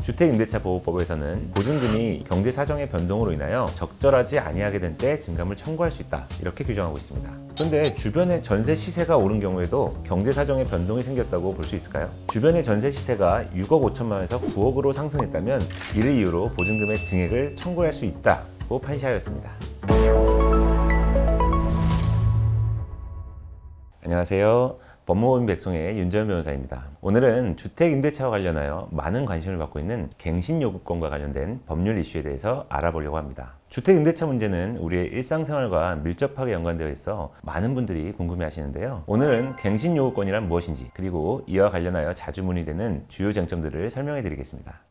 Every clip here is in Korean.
주택임대차보호법에서는 보증금이 경제 사정의 변동으로 인하여 적절하지 아니하게 된 때 증감을 청구할 수 있다, 이렇게 규정하고 있습니다. 그런데 주변의 전세 시세가 오른 경우에도 경제 사정의 변동이 생겼다고 볼 수 있을까요? 주변의 전세 시세가 6억 5천만 원에서 9억으로 상승했다면 이를 이유로 보증금의 증액을 청구할 수 있다고 판시하였습니다. 안녕하세요. 법무법인 백송의 윤재현 변호사입니다. 오늘은 주택임대차와 관련하여 많은 관심을 받고 있는 갱신요구권과 관련된 법률 이슈에 대해서 알아보려고 합니다. 주택임대차 문제는 우리의 일상생활과 밀접하게 연관되어 있어 많은 분들이 궁금해하시는데요. 오늘은 갱신요구권이란 무엇인지, 그리고 이와 관련하여 자주 문의되는 주요 쟁점들을 설명해 드리겠습니다.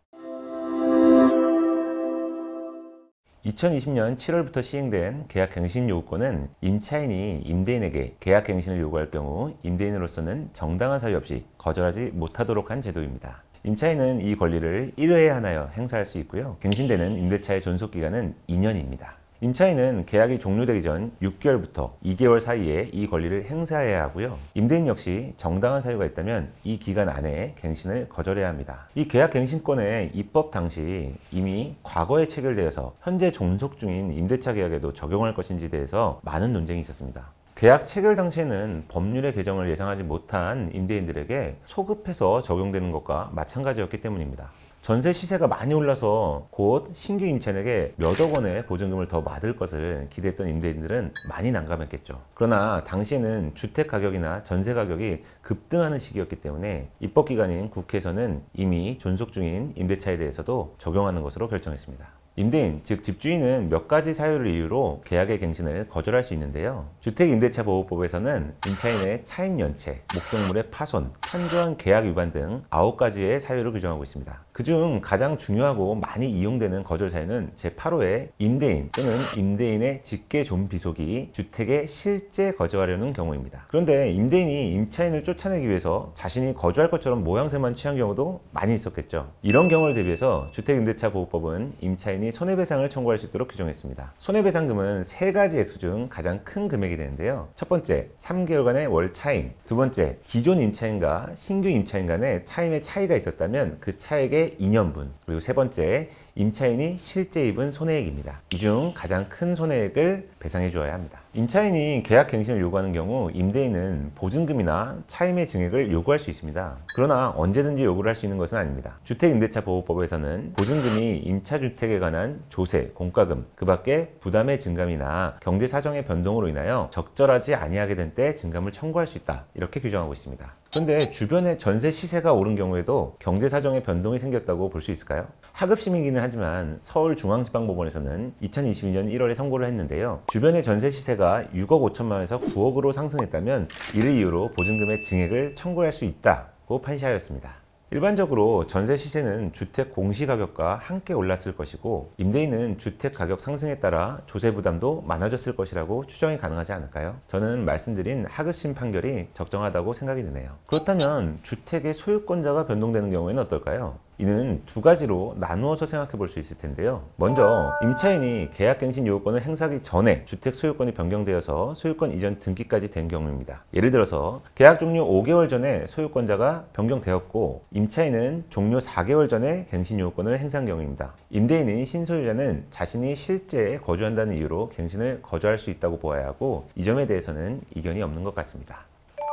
2020년 7월부터 시행된 계약갱신요구권은 임차인이 임대인에게 계약갱신을 요구할 경우 임대인으로서는 정당한 사유 없이 거절하지 못하도록 한 제도입니다. 임차인은 이 권리를 1회에 하나여 행사할 수 있고요. 갱신되는 임대차의 존속기간은 2년입니다. 임차인은 계약이 종료되기 전 6개월부터 2개월 사이에 이 권리를 행사해야 하고요. 임대인 역시 정당한 사유가 있다면 이 기간 안에 갱신을 거절해야 합니다. 이 계약갱신권의 입법 당시 이미 과거에 체결되어서 현재 존속 중인 임대차 계약에도 적용할 것인지에 대해서 많은 논쟁이 있었습니다. 계약 체결 당시에는 법률의 개정을 예상하지 못한 임대인들에게 소급해서 적용되는 것과 마찬가지였기 때문입니다. 전세 시세가 많이 올라서 곧 신규 임차인에게 몇억 원의 보증금을 더 받을 것을 기대했던 임대인들은 많이 난감했겠죠. 그러나 당시에는 주택 가격이나 전세 가격이 급등하는 시기였기 때문에 입법기관인 국회에서는 이미 존속 중인 임대차에 대해서도 적용하는 것으로 결정했습니다. 임대인, 즉 집주인은 몇 가지 사유를 이유로 계약의 갱신을 거절할 수 있는데요. 주택임대차보호법에서는 임차인의 차임 연체, 목적물의 파손, 현저한 계약 위반 등 9가지의 사유를 규정하고 있습니다. 그중 가장 중요하고 많이 이용되는 거절 사유는 제8호의 임대인 또는 임대인의 직계 존비속이 주택에 실제 거주하려는 경우입니다. 그런데 임대인이 임차인을 쫓아내기 위해서 자신이 거주할 것처럼 모양새만 취한 경우도 많이 있었겠죠. 이런 경우를 대비해서 주택임대차보호법은 임차인이 손해배상을 청구할 수 있도록 규정했습니다. 손해배상금은 3가지 액수 중 가장 큰 금액이 되는데요. 첫 번째, 3개월간의 월 차임. 두 번째, 기존 임차인과 신규 임차인 간의 차임의 차이가 있었다면 그 차액의 2년분. 그리고 세 번째, 임차인이 실제 입은 손해액입니다. 이 중 가장 큰 손해액을 배상해 주어야 합니다. 임차인이 계약 갱신을 요구하는 경우 임대인은 보증금이나 차임의 증액을 요구할 수 있습니다. 그러나 언제든지 요구를 할 수 있는 것은 아닙니다. 주택임대차보호법에서는 보증금이 임차주택에 관한 조세, 공과금, 그 밖에 부담의 증감이나 경제 사정의 변동으로 인하여 적절하지 아니하게 된 때 증감을 청구할 수 있다, 이렇게 규정하고 있습니다. 그런데 주변의 전세 시세가 오른 경우에도 경제 사정의 변동이 생겼다고 볼 수 있을까요? 하급심이기는 하지만 서울중앙지방법원에서는 2022년 1월에 선고를 했는데요. 주변의 전세 시세가 6억 5천만 원에서 9억으로 상승했다면 이를 이유로 보증금의 증액을 청구할 수 있다고 판시하였습니다. 일반적으로 전세 시세는 주택 공시가격과 함께 올랐을 것이고 임대인은 주택 가격 상승에 따라 조세 부담도 많아졌을 것이라고 추정이 가능하지 않을까요? 저는 말씀드린 하급심 판결이 적정하다고 생각이 드네요. 그렇다면 주택의 소유권자가 변동되는 경우에는 어떨까요? 이는 두 가지로 나누어서 생각해 볼 수 있을 텐데요. 먼저 임차인이 계약갱신 요구권을 행사하기 전에 주택 소유권이 변경되어서 소유권 이전 등기까지 된 경우입니다. 예를 들어서 계약 종료 5개월 전에 소유권자가 변경되었고 임차인은 종료 4개월 전에 갱신 요구권을 행사한 경우입니다. 임대인인 신소유자는 자신이 실제 거주한다는 이유로 갱신을 거절할 수 있다고 보아야 하고 이 점에 대해서는 이견이 없는 것 같습니다.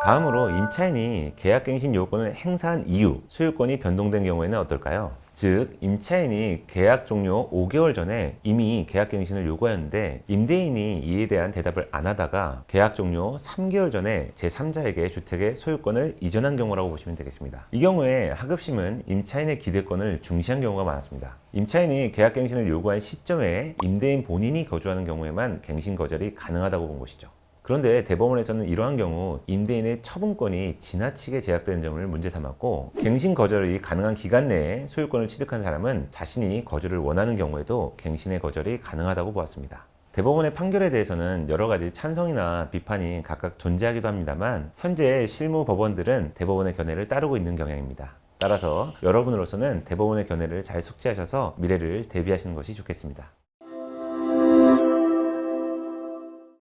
다음으로 임차인이 계약갱신 요구권을 행사한 이후 소유권이 변동된 경우에는 어떨까요? 즉 임차인이 계약 종료 5개월 전에 이미 계약갱신을 요구하였는데 임대인이 이에 대한 대답을 안 하다가 계약 종료 3개월 전에 제3자에게 주택의 소유권을 이전한 경우라고 보시면 되겠습니다. 이 경우에 하급심은 임차인의 기대권을 중시한 경우가 많았습니다. 임차인이 계약갱신을 요구한 시점에 임대인 본인이 거주하는 경우에만 갱신 거절이 가능하다고 본 것이죠. 그런데 대법원에서는 이러한 경우 임대인의 처분권이 지나치게 제약되는 점을 문제 삼았고 갱신 거절이 가능한 기간 내에 소유권을 취득한 사람은 자신이 거주를 원하는 경우에도 갱신의 거절이 가능하다고 보았습니다. 대법원의 판결에 대해서는 여러 가지 찬성이나 비판이 각각 존재하기도 합니다만 현재 실무 법원들은 대법원의 견해를 따르고 있는 경향입니다. 따라서 여러분으로서는 대법원의 견해를 잘 숙지하셔서 미래를 대비하시는 것이 좋겠습니다.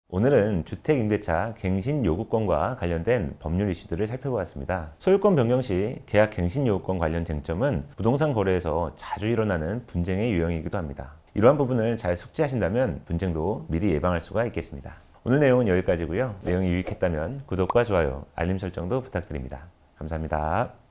오늘은 주택임대차 갱신 요구권과 관련된 법률 이슈들을 살펴보았습니다. 소유권 변경 시 계약 갱신 요구권 관련 쟁점은 부동산 거래에서 자주 일어나는 분쟁의 유형이기도 합니다. 이러한 부분을 잘 숙지하신다면 분쟁도 미리 예방할 수가 있겠습니다. 오늘 내용은 여기까지고요. 내용이 유익했다면 구독과 좋아요, 알림 설정도 부탁드립니다. 감사합니다.